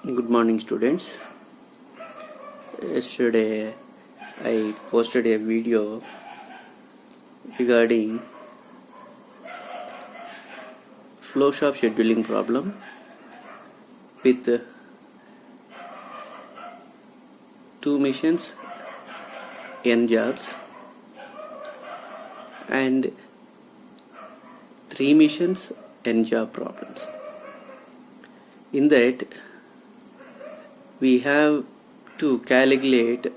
Good morning, students. Yesterday I posted a video regarding flow shop scheduling problem with two missions, n jobs, and three missions, n job problems. In that, we have to calculate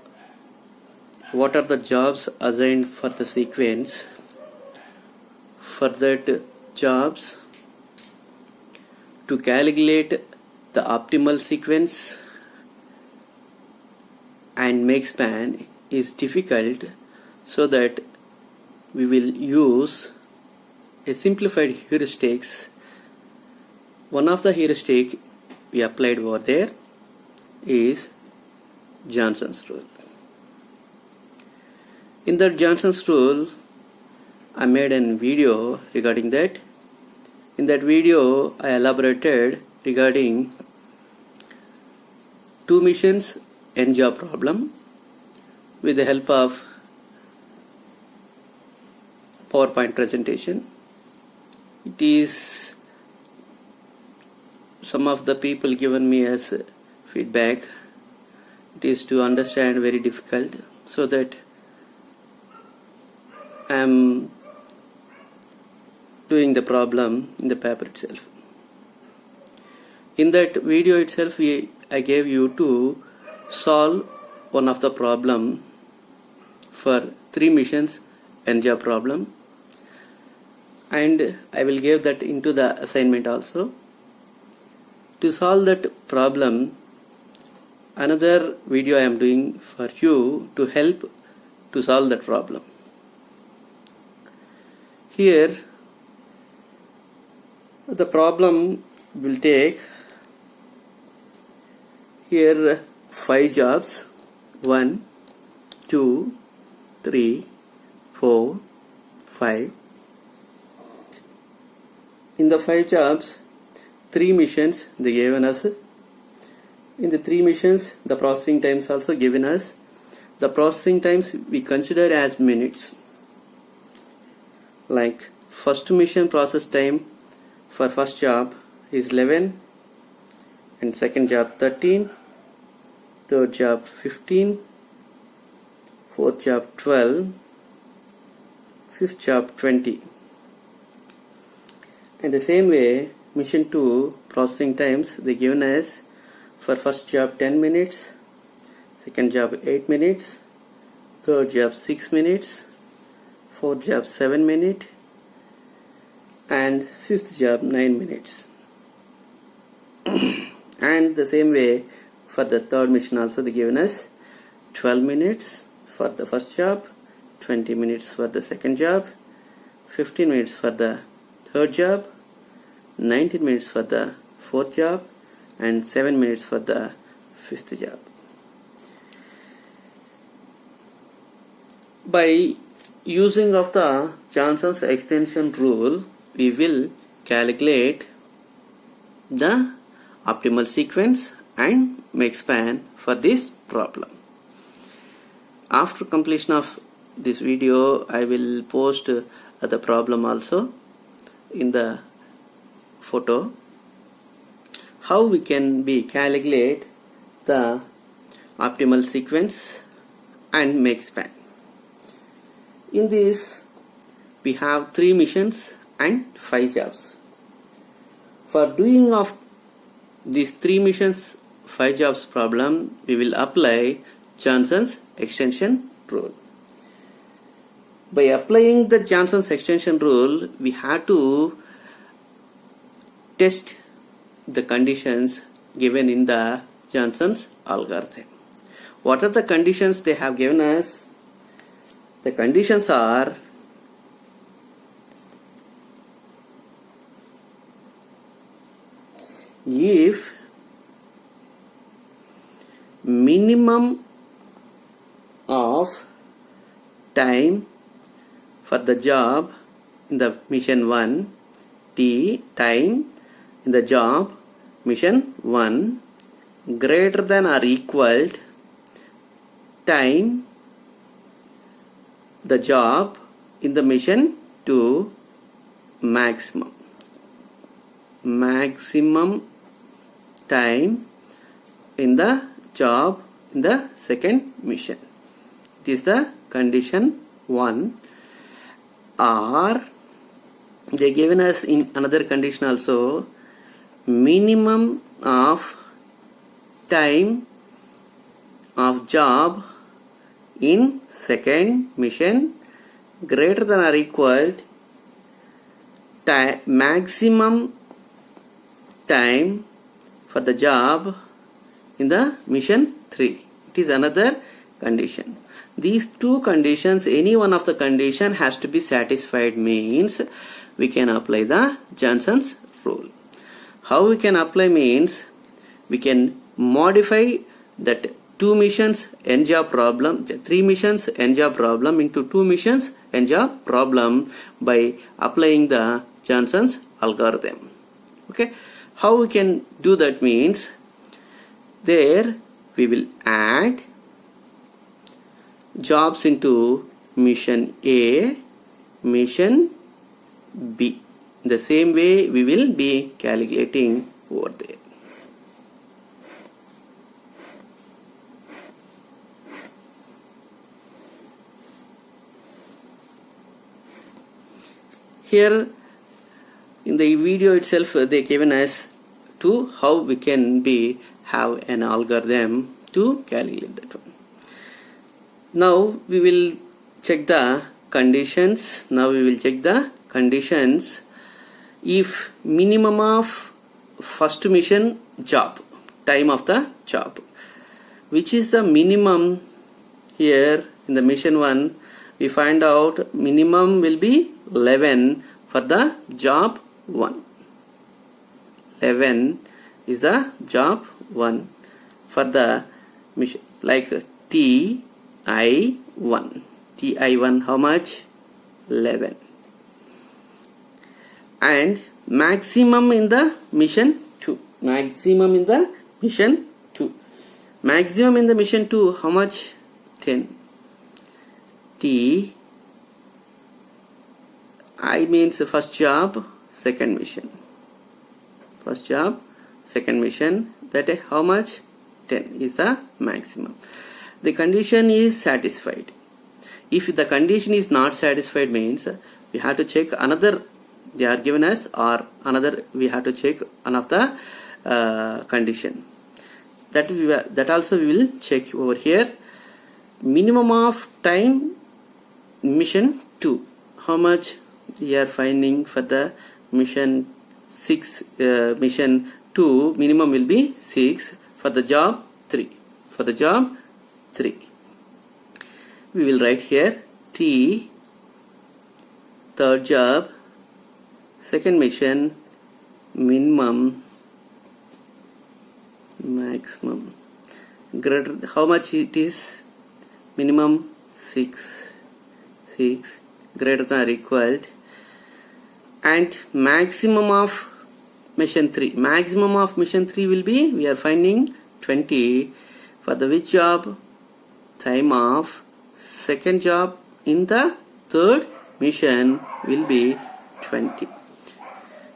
what are the jobs assigned for the sequence. For that jobs, to calculate the optimal sequence and make span is difficult, so that we will use a simplified heuristics. One of the heuristic we applied over there is Johnson's rule. In that Johnson's rule, I made a video regarding that. In that video, I elaborated regarding two missions n job problem with the help of PowerPoint presentation. It is some of the people given me as feedback. It is to understand very difficult, so that I am doing the problem in the paper itself. In that video itself, I gave you to solve one of the problem for three missions n job problem, and I will give that into the assignment also. To solve that problem, another video I am doing for you to help to solve that problem. Here, the problem will take here 5 jobs, 1, 2, 3, 4, 5. In the 5 jobs, 3 missions they given us. In the 3 missions, the processing times also given us. The processing times we consider as minutes. Like first mission process time for first job is 11, and second job 13, third job 15, fourth job 12, fifth job 20. And the same way, mission 2 processing times they given as for first job 10 minutes, second job 8 minutes, third job 6 minutes, fourth job 7 minutes, and fifth job 9 minutes. And the same way for the third mission also they given us 12 minutes for the first job, 20 minutes for the second job, 15 minutes for the third job, 19 minutes for the fourth job, and 7 minutes for the fifth job. By using of the Johnson's extension rule, we will calculate the optimal sequence and make span for this problem. After completion of this video, I will post the problem also in the photo. How we can calculate the optimal sequence and make span. In this, we have 3 missions and 5 jobs. For doing of these 3 missions, 5 jobs problem, we will apply Johnson's extension rule. By applying the Johnson's extension rule, we have to test the conditions given in the Johnson's algorithm. What are the conditions they have given us? The conditions are if minimum of time for the job in the mission 1, T time in the job mission 1 greater than or equal time the job in the mission to maximum time in the job in the second mission. It is the condition 1. Or they given us in another condition also, minimum of time of job in second mission greater than or equal maximum time for the job in the mission 3. It is another condition. These two conditions, any one of the condition has to be satisfied, means we can apply the Johnson's rule. How we can apply means, we can modify that 2 missions n job problem, 3 missions n job problem into 2 missions n job problem by applying the Johnson's algorithm. Okay, how we can do that means, there we will add jobs into mission A, mission B. The same way we will be calculating over there. Here in the video itself they given us to how we can be have an algorithm to calculate that one. Now we will check the conditions. If minimum of first mission job, time of the job, which is the minimum here in the mission 1, we find out minimum will be 11 for the job 1. 11 is the job 1 for the mission, like TI1. TI1 how much? 11. And maximum in the mission 2. Maximum in the mission 2. Maximum in the mission 2 how much? 10. T I means first job, second mission. First job, second mission, that is how much? 10 is the maximum. The condition is satisfied. If the condition is not satisfied means we have to check another, they are given us, or another we have to check another condition. That also we will check over here. Minimum of time mission 2. How much we are finding for the mission 6, mission 2, minimum will be 6 for the job 3. For the job 3. We will write here T, third job, second mission, minimum, maximum. Greater, how much it is? Minimum 6. Greater than or equal, and maximum of mission 3. Maximum of mission 3 will be, we are finding 20 for the which job? Time of second job in the third mission will be 20.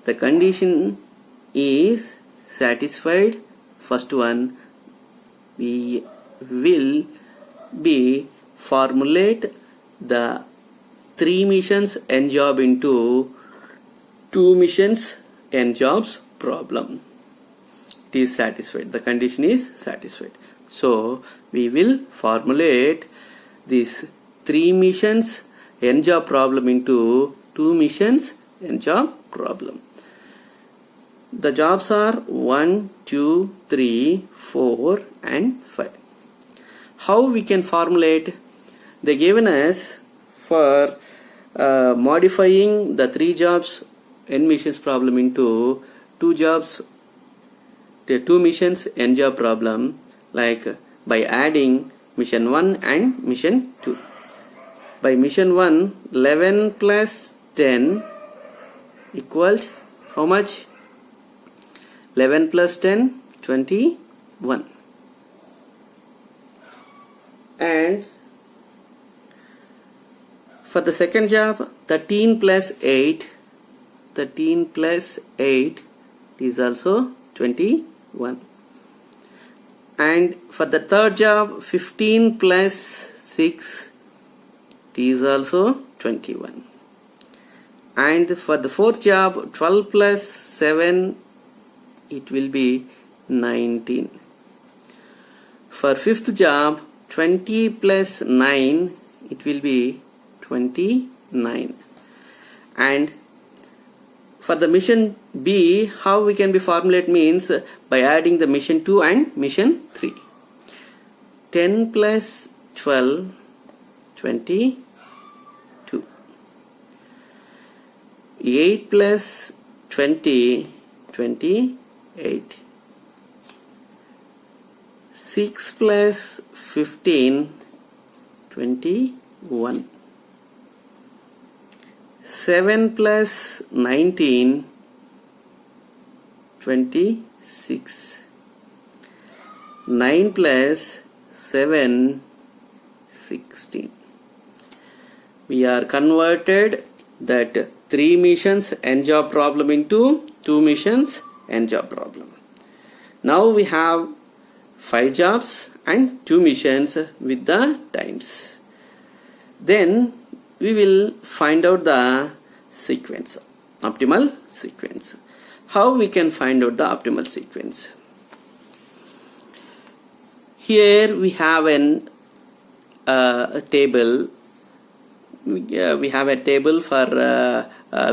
The condition is satisfied. First one, we will be formulate the 3 missions n job into 2 missions n jobs problem. It is satisfied. The condition is satisfied. So we will formulate this 3 missions n job problem into 2 missions n job problem. The jobs are 1, 2, 3, 4 and 5. How we can formulate? They given us for modifying the 3 jobs n missions problem into 2 jobs, the 2 missions n job problem, like by adding mission 1 and mission 2. By mission 1, 11 plus 10 equals how much? 11 plus 10, 21. 1. And for the second job, 13 plus 8 is also 21. And for the third job, 15 plus 6 is also 21. And for the fourth job, 12 plus 7, it will be 19. For fifth job, 20 plus 9, it will be 29. And for the mission B, how we can be formulate means by adding the mission 2 and mission 3. 10 plus 12, 22. 8 plus 20, 28. 6 plus 15, 21. 7 plus 19, 26. 9 plus 7, 16. We are converted that 3 missions n job problem into 2 missions n job problem. Now we have 5 jobs and 2 missions with the times. Then we will find out the sequence, optimal sequence. How we can find out the optimal sequence? Here we have a table. We have a table for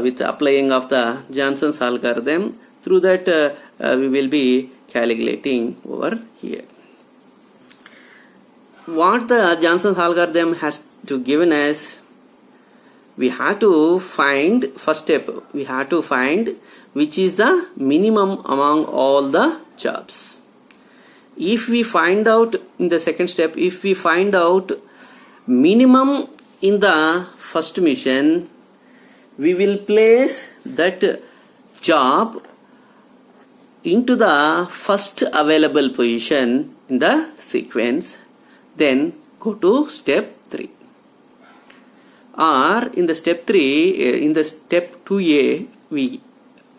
with applying of the Johnson's algorithm. Through that we will be calculating over here. What the Johnson's algorithm has to given us, we have to find, first step, we have to find which is the minimum among all the jobs. If we find out in the second step, if we find out minimum in the first mission, we will place that job into the first available position in the sequence, then go to step 3. Or in the step 3, in the step 2a we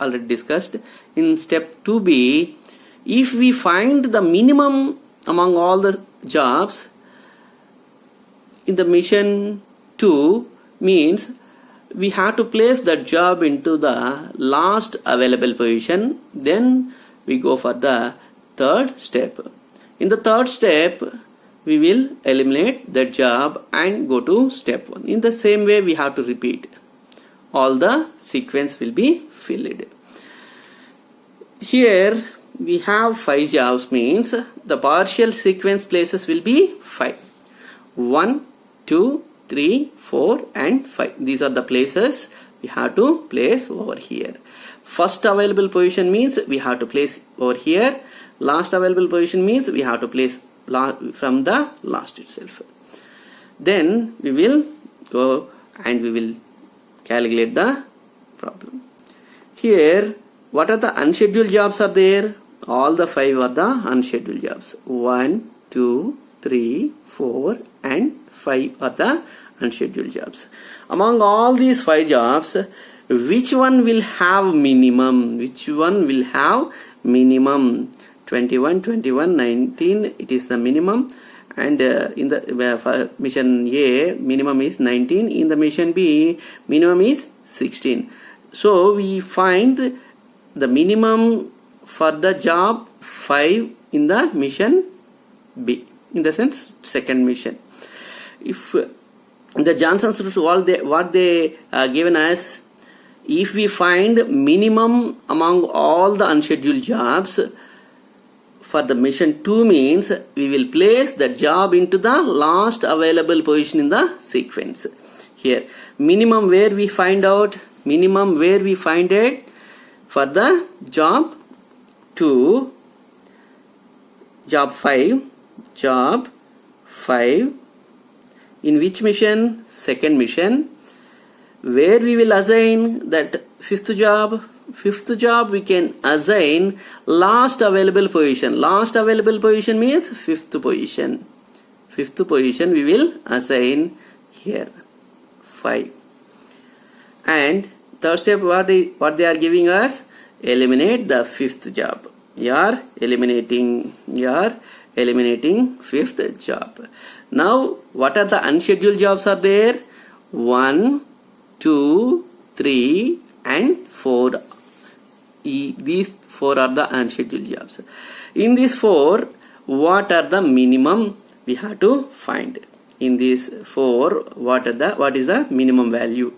already discussed. In step 2b, if we find the minimum among all the jobs in the mission 2, means we have to place that job into the last available position. Then we go for the third step. In the third step, we will eliminate that job and go to step 1. In the same way, we have to repeat. All the sequence will be filled. Here we have 5 jobs, means the partial sequence places will be 5. 1, 2, 3, 4 and 5. These are the places we have to place over here. First available position means we have to place over here. Last available position means we have to place from the last itself. Then we will go and we will calculate the problem. Here, what are the unscheduled jobs are there? All the 5 are the unscheduled jobs. 1, 2, 3, 4 and 5 are the unscheduled jobs. Among all these 5 jobs, which one will have minimum? Which one will have minimum? 21, 21, 19, it is the minimum. And in the mission A, minimum is 19. In the mission B, minimum is 16. So we find the minimum for the job 5 in the mission B, in the sense second mission. If the Johnson's rule, what they given us, if we find minimum among all the unscheduled jobs for the mission 2, means we will place the job into the last available position in the sequence. Here minimum where we find out, minimum where we find it for the job 2, job 5, in which mission? Second mission. Where we will assign that 5th job, fifth job we can assign last available position. Last available position means fifth position. Fifth position we will assign here 5. And third step, what they are giving us? Eliminate the fifth job. You are eliminating fifth job. Now what are the unscheduled jobs are there? 1, 2, 3 and 4. These 4 are the unscheduled jobs. In these 4, what are the minimum we have to find? In these 4, what is the minimum value?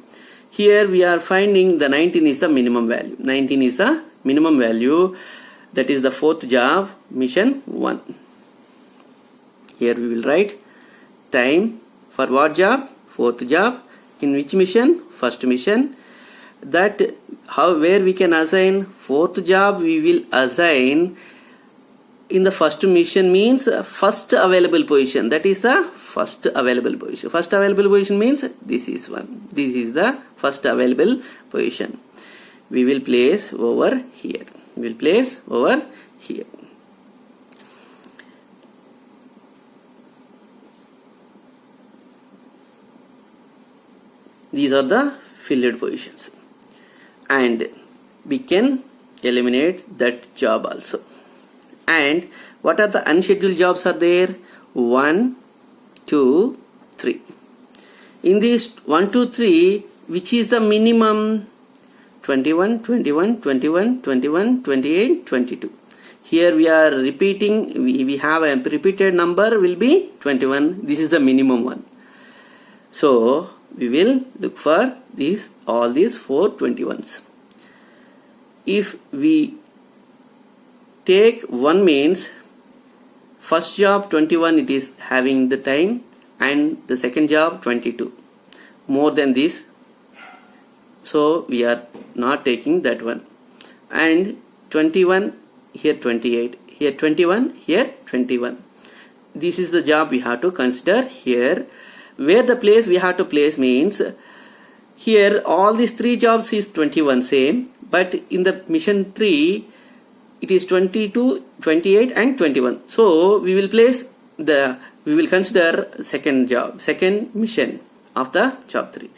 Here we are finding the 19 is the minimum value. 19 is the minimum value. That is the fourth job, mission 1. Here we will write time for what job? Fourth job. In which mission? First mission. That where we can assign fourth job, we will assign in the first mission means first available position. That is the first available position. First available position means this is one. This is the first available position. We will place over here. We will place over here. These are the filled positions. And we can eliminate that job also. And what are the unscheduled jobs are there? 1, 2, 3. In these 1, 2, 3, which is the minimum? 21, 21, 21, 21, 28, 22. Here we are repeating, we have a repeated number will be 21. This is the minimum one. So we will look for all these 4 21s. If we take 1 means first job 21, it is having the time, and the second job 22. More than this, so we are not taking that one. And 21, here 28, here 21, here 21. This is the job we have to consider here. Where the place we have to place means here all these 3 jobs is 21 same, but in the mission 3 it is 22, 28 and 21. So we will consider second mission of the job 3.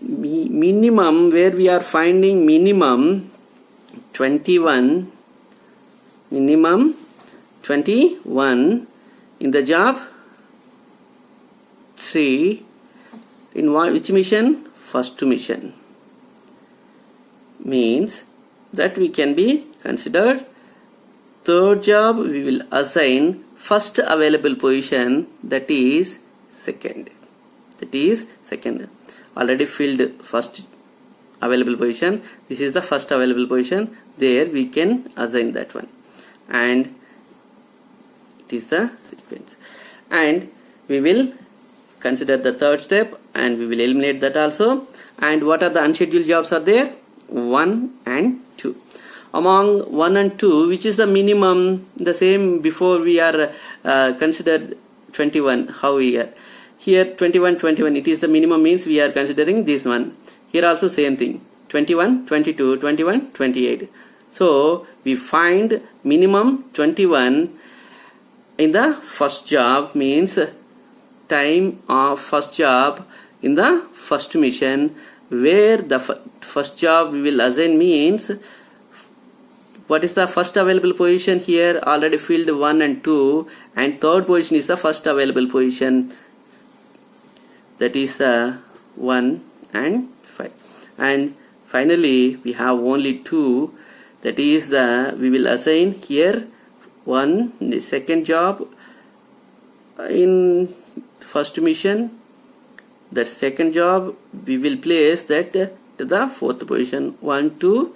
Minimum, where we are finding minimum 21, minimum 21 in the job 3, in which mission? First mission. Means that we can be considered. Third job we will assign first available position, that is second. Already filled first available position. This is the first available position. There we can assign that one, and it is the sequence. And we will consider the third step, and we will eliminate that also. And what are the unscheduled jobs are there? 1 and 2. Among 1 and 2, which is the minimum? The same before we are considered 21. How here 21, 21, it is the minimum, means we are considering this one. Here also same thing, 21, 22, 21, 28. So we find minimum 21 in the first job, means time of first job in the first mission. Where the first job we will assign means what is the first available position? Here already filled 1 and 2, and third position is the first available position, that is 1 and 5. And finally we have only 2, that is we will assign here 1, the second job in first mission. The second job we will place that to the fourth position, 1, 2.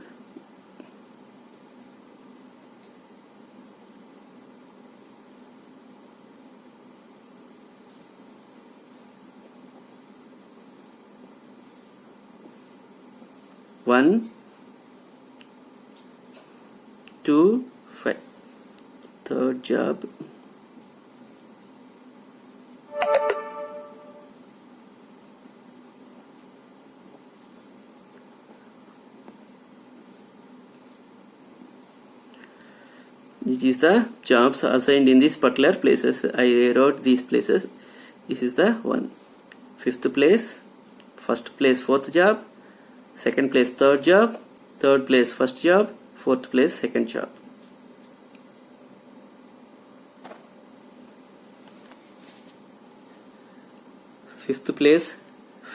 One, 2, 5. Third job. This is the jobs assigned in these particular places. I wrote these places. This is the one. 5th place, 1st place 4th job, 2nd place 3rd job, 3rd place 1st job, 4th place 2nd job. Fifth place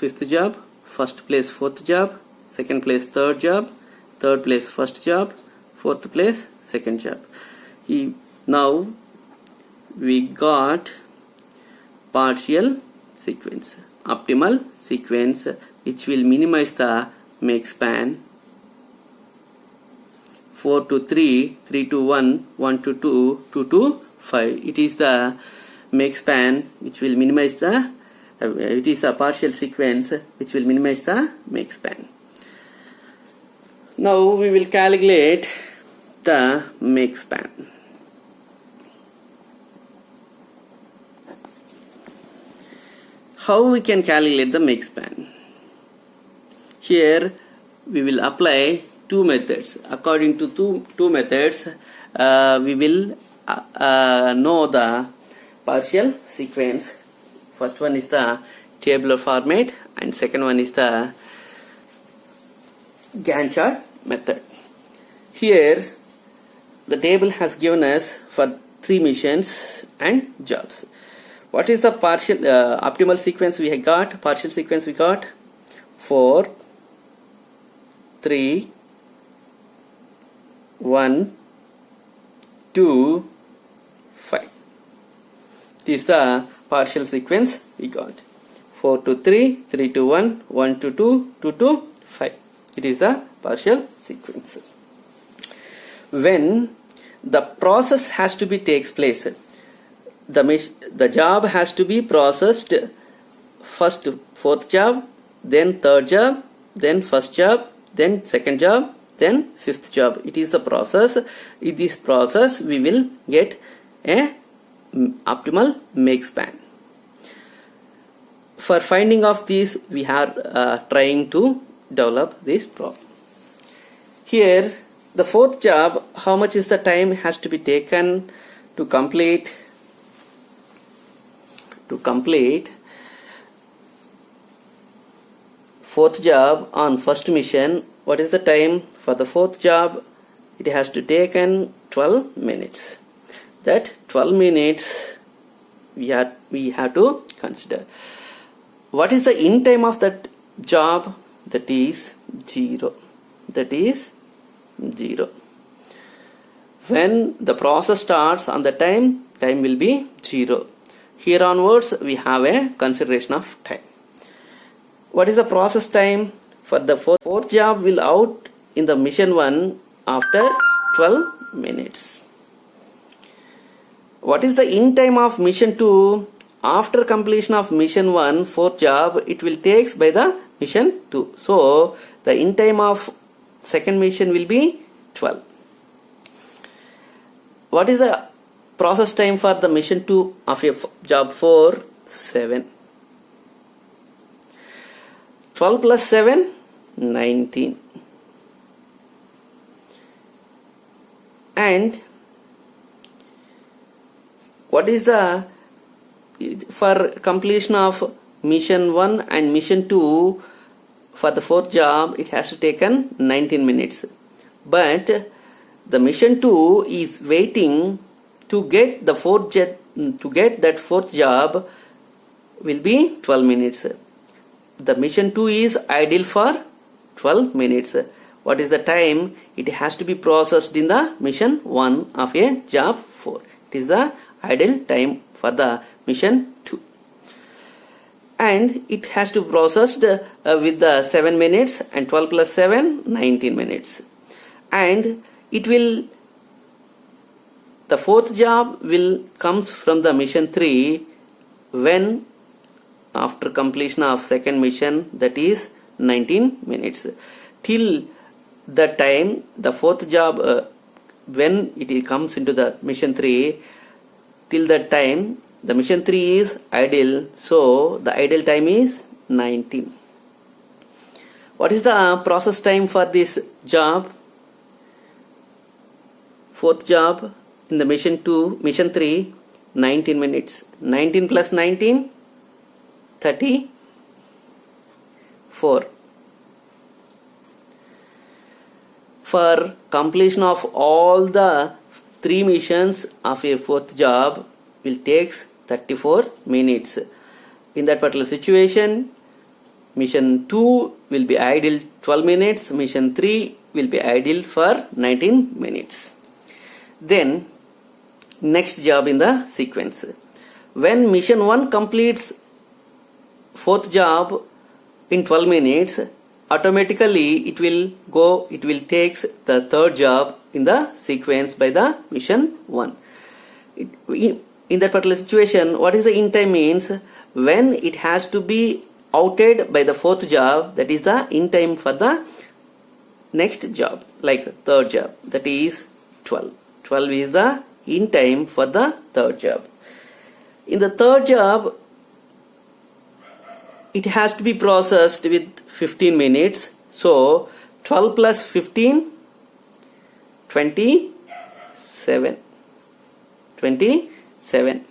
5th job, 1st place 4th job, 2nd place 3rd job, 3rd place 1st job, 4th place 2nd job. Now we got partial sequence, optimal sequence, which will minimize the make span. 4 to 3, 3 to 1, 1 to 2, 2 to 5. It is the make span which will minimize the it is a partial sequence which will minimize the make span. Now we will calculate the make span. How we can calculate the make span? Here we will apply two methods. According to two methods, we will know the partial sequence. First one is the tabular format and second one is the Gantt chart method. Here the table has given us for 3 missions and jobs. What is the partial optimal sequence we have got? Partial sequence we got 4, 3, 1, 2, 5. This is the partial sequence we got. 4 to 3, 3 to 1, 1 to 2, 2 to 5. It is the partial sequence. When the process has to be takes place, the job has to be processed first 4th job, then 3rd job, then 1st job, then 2nd job, then 5th job. It is the process. In this process we will get a optimal make span. For finding of these we are trying to develop this problem. Here the 4th job, how much is the time has to be taken to complete 4th job on first mission. What is the time for the 4th job? It has to take 12 minutes. That 12 minutes we have to consider. What is the in time of that job? That is 0. That is 0. When the process starts on the time will be 0. Here onwards we have a consideration of time. What is the process time? For the 4th job will out in the mission 1 after 12 minutes. What is the in time of mission 2? After completion of mission 1, 4th job, it will takes by the mission 2. So the in time of second mission will be 12. What is the process time for the mission 2 of your job 4? 7. 12 plus 7, 19. And what is the for completion of mission 1 and mission 2 for the 4th job, it has to take 19 minutes. But the mission 2 is waiting to get the 4th job will be 12 minutes. The mission 2 is idle for 12 minutes. What is the time? It has to be processed in the mission 1 of a job 4. It is the idle time for the mission 2. And it has to be processed with the 7 minutes and 12 plus 7, 19 minutes. And it will, the 4th job will comes from the mission 3 when after completion of second mission, that is 19 minutes. Till the time the 4th job when it comes into the mission 3, till that time the mission 3 is idle, so the idle time is 19. What is the process time for this job? 4th job in the mission 2, mission 3, 19 minutes. 19 plus 19, 34. For completion of all the 3 missions of a 4th job will takes 34 minutes. In that particular situation, mission 2 will be idle 12 minutes, mission 3 will be idle for 19 minutes. Then next job in the sequence. When mission 1 completes 4th job in 12 minutes, automatically it will take the 3rd job in the sequence by the mission 1. In that particular situation, what is the in time means? When it has to be outed by the 4th job, that is the in time for the next job, like 3rd job, that is 12. 12 is the in time for the 3rd job. In the 3rd job, it has to be processed with 15 minutes. So 12 plus 15, 27. 27.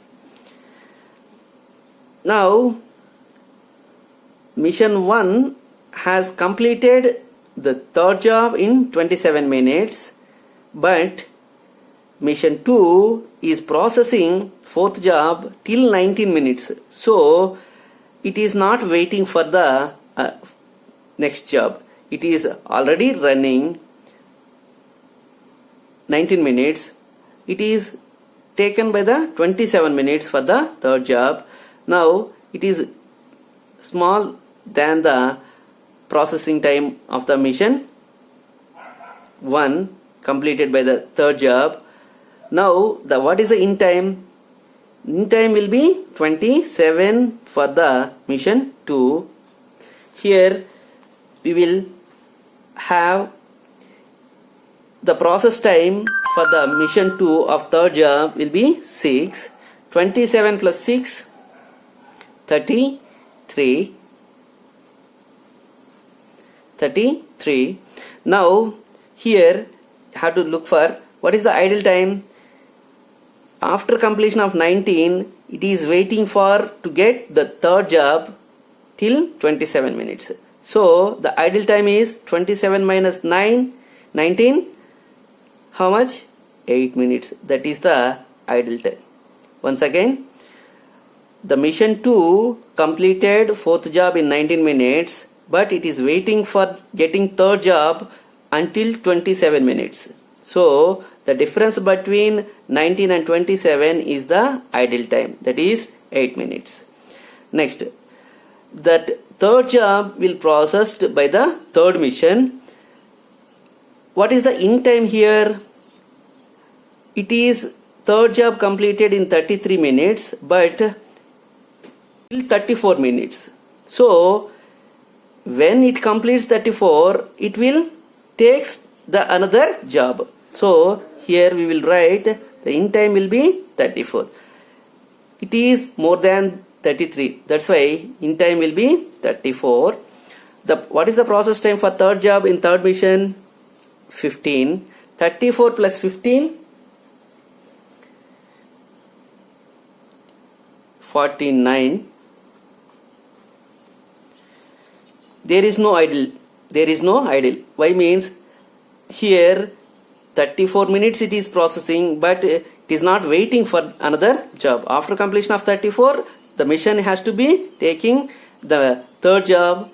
Now mission 1 has completed the 3rd job in 27 minutes, but mission 2 is processing 4th job till 19 minutes. So it is not waiting for the next job. It is already running 19 minutes. It is taken by the 27 minutes for the 3rd job. Now it is small than the processing time of the mission 1 completed by the 3rd job. Now what is the in time? In time will be 27 for the mission 2. Here we will have the process time for the mission 2 of 3rd job will be 6. 27 plus 6, 33. 33. Now here have to look for what is the idle time. After completion of 19, it is waiting for to get the 3rd job till 27 minutes. So the idle time is 27 minus 9, 19. How much? 8 minutes. That is the idle time. Once again, the mission 2 completed 4th job in 19 minutes, but it is waiting for getting 3rd job until 27 minutes. So the difference between 19 and 27 is the idle time, that is 8 minutes. Next, that 3rd job will processed by the 3rd mission. What is the in time here? It is 3rd job completed in 33 minutes, but till 34 minutes. So when it completes 34, it will takes the another job. So here we will write the in time will be 34. It is more than 33. That's why in time will be 34. What is the process time for 3rd job in 3rd mission? 15. 34 plus 15, 49. There is no idle. Why means here 34 minutes it is processing, but it is not waiting for another job. After completion of 34, the mission has to be taking the 3rd job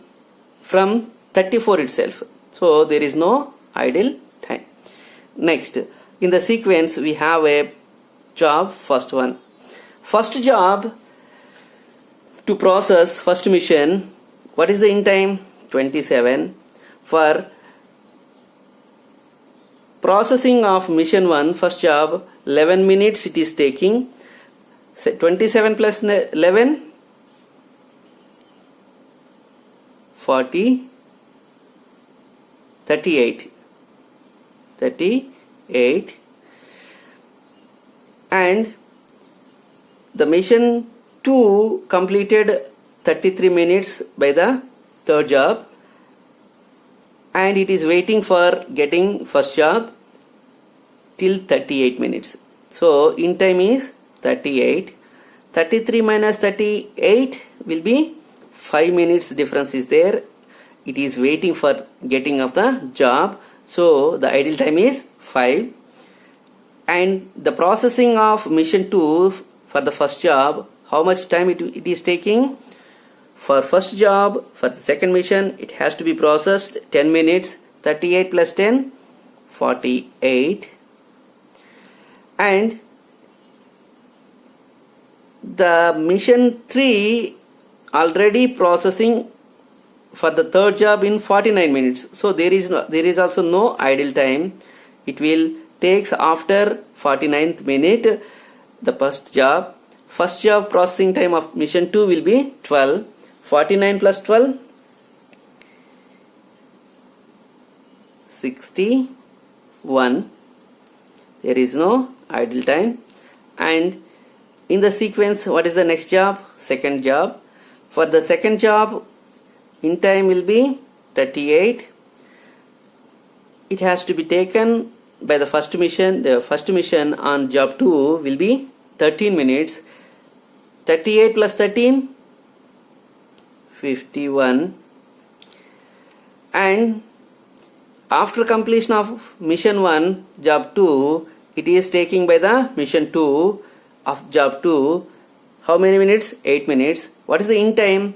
from 34 itself. So there is no idle time. Next, in the sequence we have a job, first one. First job to process first mission, what is the in time? 27. For processing of mission 1, first job, 11 minutes it is taking. 27 plus 11, 40, 38. 38. And the mission 2 completed 33 minutes by the 3rd job, and it is waiting for getting first job till 38 minutes. So in time is 38. 33 minus 38 will be 5 minutes difference is there. It is waiting for getting of the job. So the idle time is 5. And the processing of mission 2 for the first job, how much time it is taking? For first job, for the second mission, it has to be processed 10 minutes. 38 plus 10, 48. And the mission 3 already processing for the third job in 49 minutes. So there is also no idle time. It will takes after 49th minute the first job. First job processing time of mission 2 will be 12. 49 plus 12, 61. There is no idle time. And in the sequence, what is the next job? Second job. For the second job, in time will be 38. It has to be taken by the first mission. The first mission on job 2 will be 13 minutes. 38 plus 13, 51. And after completion of mission 1, job 2, it is taking by the mission 2 of job 2. How many minutes? 8 minutes. What is the in time?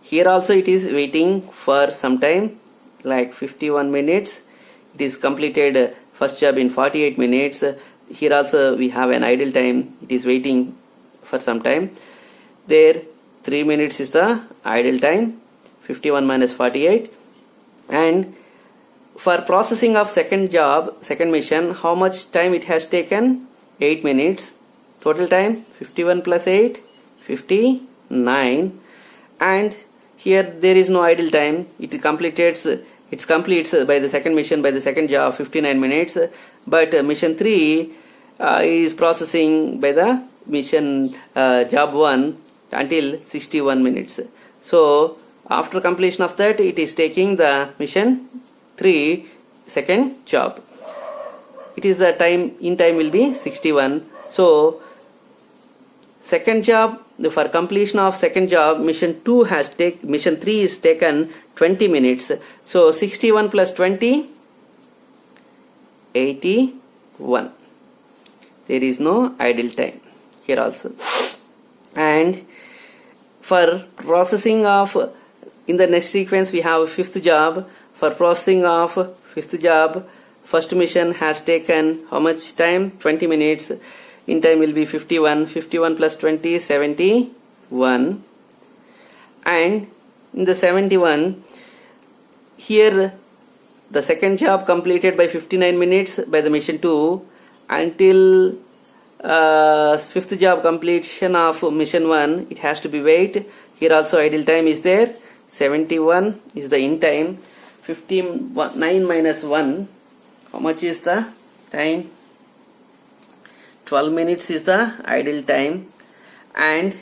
Here also it is waiting for some time, like 51 minutes. It is completed first job in 48 minutes. Here also we have an idle time. It is waiting for some time. There 3 minutes is the idle time. 51 minus 48. And for processing of second job, second mission, how much time it has taken? 8 minutes. Total time 51 plus 8, 59. And here there is no idle time. It completes by the second mission, by the second job, 59 minutes. But mission 3 is processing by the mission job 1 until 61 minutes. So after completion of that, it is taking the mission 3 second job. It is the time, in time will be 61. So second job, for completion of second job, mission 3 is taken 20 minutes. So 61 plus 20, 81. There is no idle time here also. And for processing of, in the next sequence we have fifth job. For processing of fifth job, first mission has taken how much time? 20 minutes. In time will be 51. 51 plus 20, 71. And in the 71, here the second job completed by 59 minutes by the mission 2 until fifth job completion of mission 1, it has to be wait. Here also idle time is there. 71 is the in time. 59 minus 1, how much is the time? 12 minutes is the idle time. And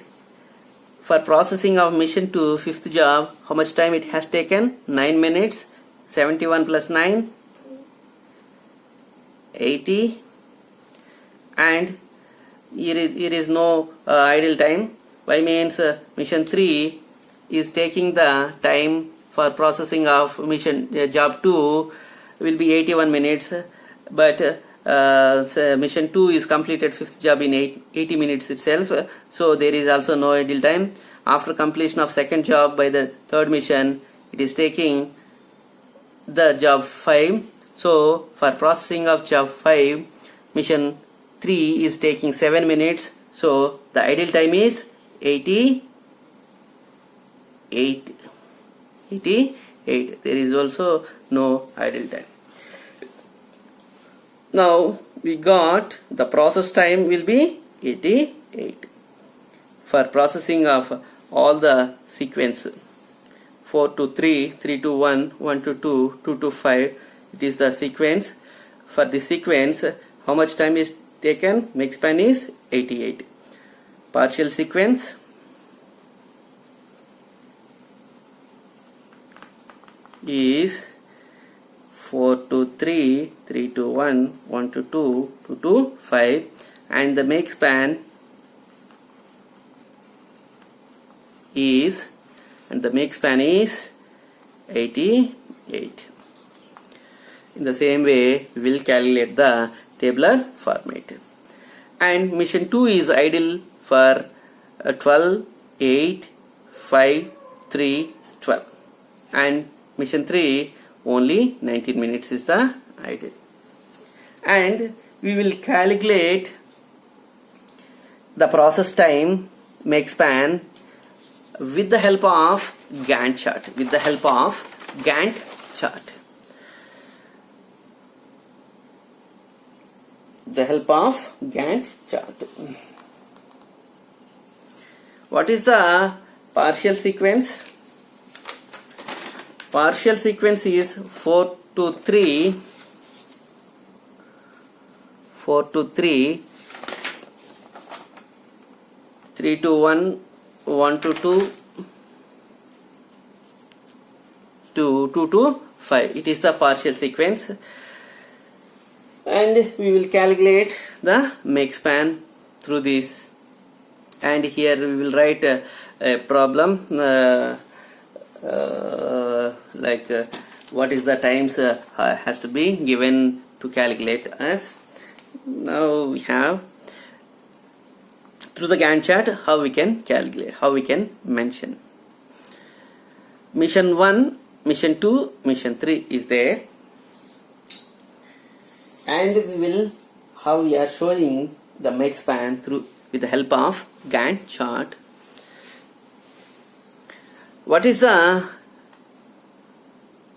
for processing of mission 2, fifth job, how much time it has taken? 9 minutes. 71 plus 9, 80. And here is no idle time. Why means mission 3 is taking the time for processing of mission job 2 will be 81 minutes. But mission 2 is completed fifth job in 80 minutes itself. So there is also no idle time. After completion of second job by the third mission, it is taking the job 5. So for processing of job 5, mission 3 is taking 7 minutes. So the idle time is 88. There is also no idle time. Now we got the process time will be 88 for processing of all the sequence 4 to 3, 3 to 1, 1 to 2, 2 to 5. It is the sequence. For the sequence, how much time is taken? Make span is 88. Partial sequence is 4 to 3, 3 to 1, 1 to 2, 2 to 5. and the make span is 88. In the same way, we will calculate the tabular format. And mission 2 is idle for 12, 8, 5, 3, 12. And mission 3 only 19 minutes is the idle. And we will calculate the process time make span with the help of Gantt chart. What is the partial sequence? Partial sequence is 4 to 3, 3 to 1, 1 to 2, 2 to 5. It is the partial sequence. And we will calculate the make span through this. And here we will write a problem what is the times has to be given to calculate as. Now we have through the Gantt chart how we can calculate, how we can mention. Mission 1, mission 2, mission 3 is there. And how we are showing the make span through with the help of Gantt chart. What is the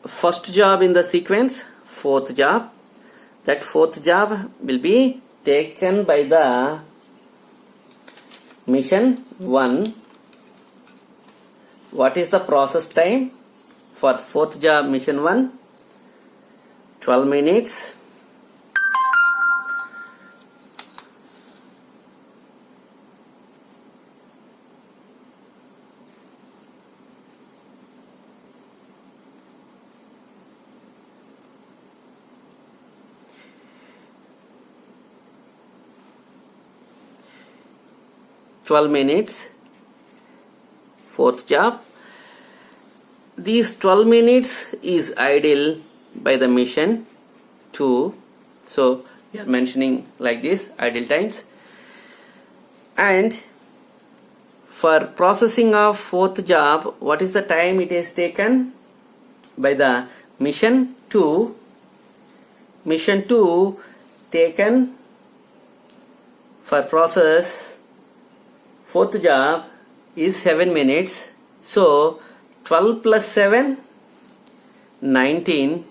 first job in the sequence? Fourth job. That fourth job will be taken by the mission 1. What is the process time for fourth job mission 1? 12 minutes. Fourth job. These 12 minutes is idle by the mission 2. So we are mentioning like this idle times. And for processing of fourth job, what is the time it is taken by the mission 2? Mission 2 taken for process fourth job is 7 minutes. So 12 plus 7, 19.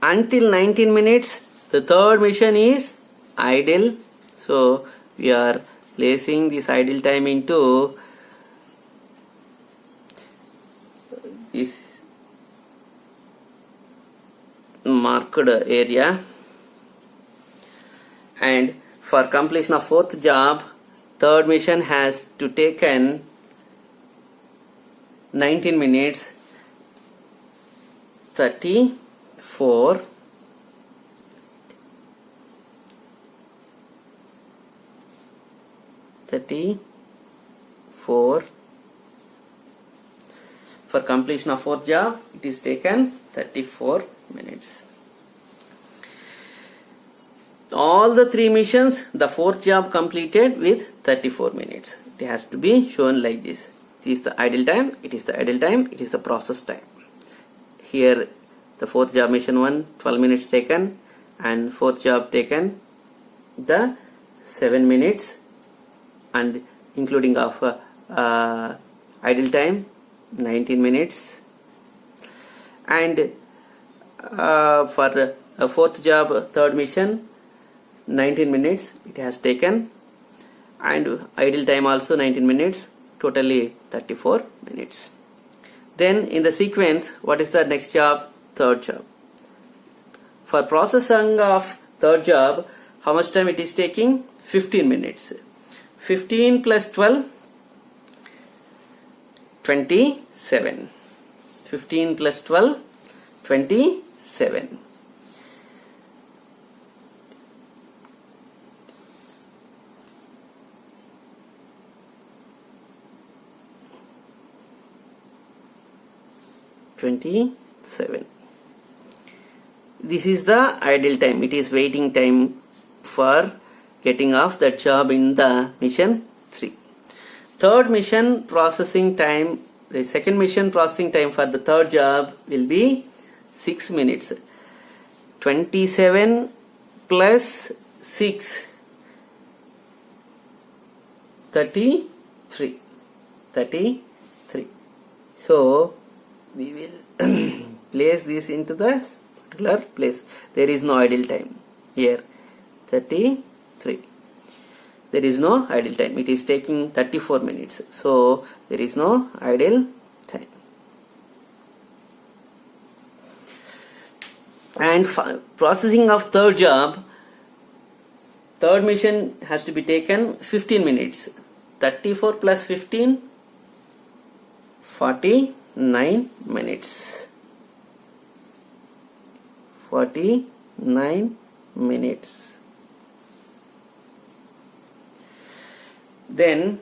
Until 19 minutes, the third mission is idle. So we are placing this idle time into this marked area. And for completion of fourth job, third mission has to taken 19 minutes. 34 for completion of fourth job, it is taken 34 minutes. All the three missions, the fourth job completed with 34 minutes. It has to be shown like this. This is the idle time, it is the idle time, it is the process time. Here the fourth job mission 1, 12 minutes taken, and fourth job taken the 7 minutes, and including of idle time 19 minutes. And for fourth job third mission 19 minutes it has taken, and idle time also 19 minutes, totally 34 minutes. Then in the sequence, what is the next job? Third job. For processing of third job, how much time it is taking? 15 minutes. 15 plus 12, 27. 15 plus 12, 27. This is the idle time. It is waiting time for getting off that job in the mission 3. Third mission processing time, the second mission processing time for the third job will be 6 minutes. 27 plus 6, 33. 33. So we will place this into the particular place. There is no idle time here. 33. There is no idle time. It is taking 34 minutes. So there is no idle time. And processing of third job, third mission has to be taken 15 minutes. 34 plus 15, 49 minutes. 49 minutes. Then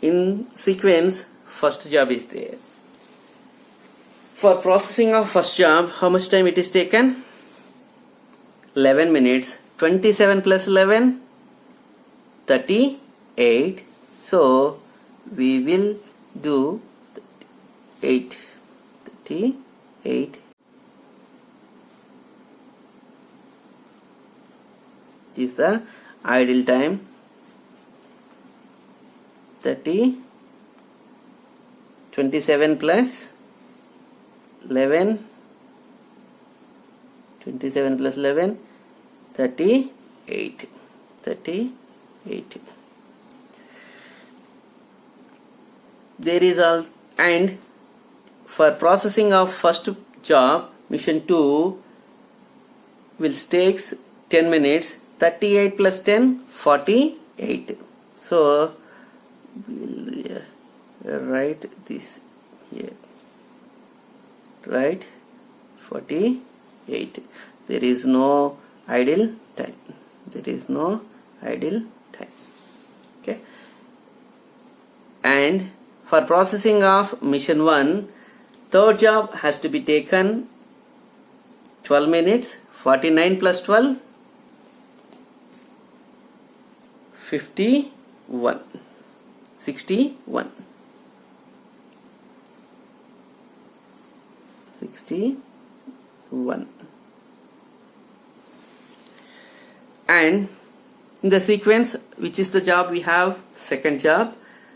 in sequence, first job is there. For processing of first job, how much time it is taken? 11 minutes. 27 plus 11, 38. So we will do 8. 38. This is the idle time. 27 plus 11, 27 plus 11, 38. There is all, and for processing of first job, mission 2 will takes 10 minutes. 38 plus 10, 48. So we'll write this here. Right, 48. There is no idle time. There is no idle time. Okay. And for processing of mission 1, third job has to be taken 12 minutes. 49 plus 12, 51. 61. 61. And in the sequence, which is the job we have? Second job.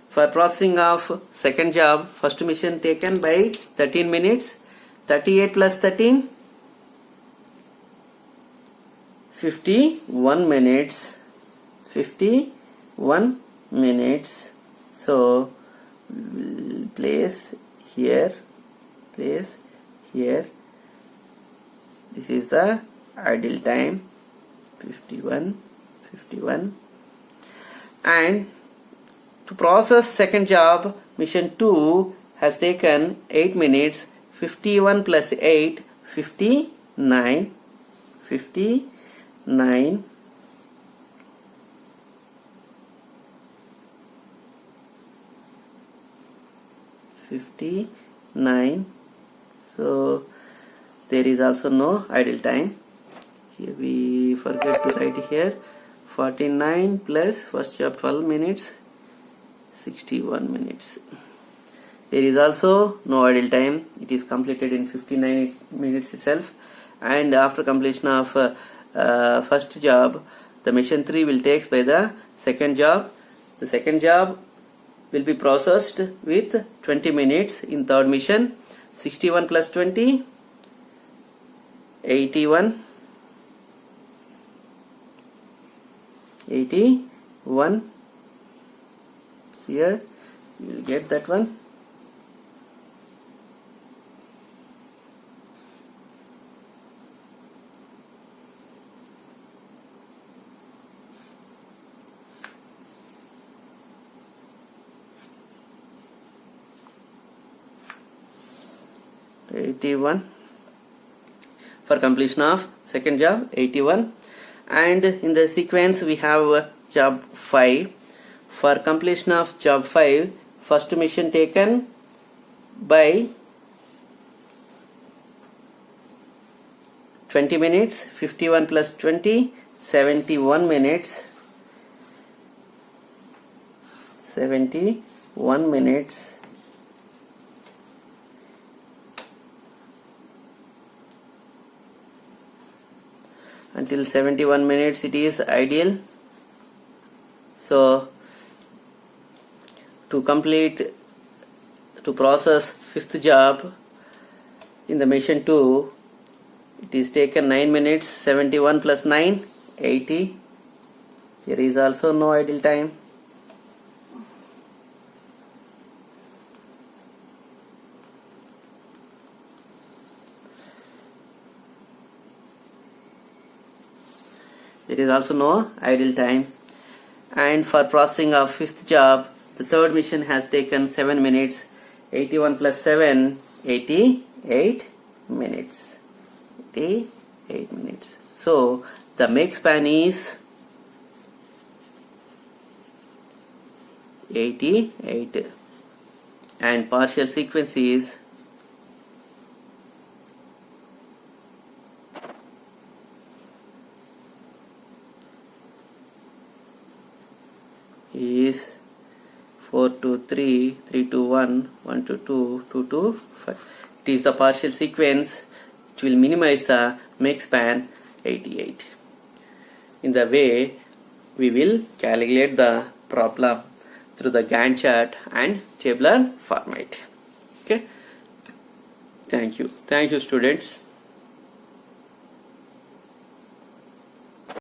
For processing of second job, first mission taken by 13 minutes. 38 plus 13, 51 minutes. 51 minutes. So we'll place here. This is the idle time. 51. And to process second job, mission 2 has taken 8 minutes. 51 plus 8, 59. 59. So there is also no idle time. Here we forget to write here. 49 plus first job 12 minutes, 61 minutes. There is also no idle time. It is completed in 59 minutes itself. And after completion of first job, the mission 3 will take by the second job. The second job will be processed with 20 minutes in third mission. 61 plus 20, 81. 81. Here you will get that one. 81. For completion of second job, 81. And in the sequence we have job 5. For completion of job 5, first mission taken by 20 minutes, 51 plus 20, 71 minutes, 71 minutes. Until 71 minutes it is ideal. So to process fifth job in the mission 2, it is taken 9 minutes. 71 plus 9, 80. There is also no idle time. There is also no idle time. And for processing of fifth job, the third mission has taken 7 minutes. 81 plus 7, 88 minutes. 88 minutes. So the make span is 88 and partial sequence is is 4 to 3, 3 to 1, 1 to 2, 2 to 5. It is the partial sequence which will minimize the make span 88. In the way we will calculate the problem through the Gantt chart and tabular format. Okay. Thank you students.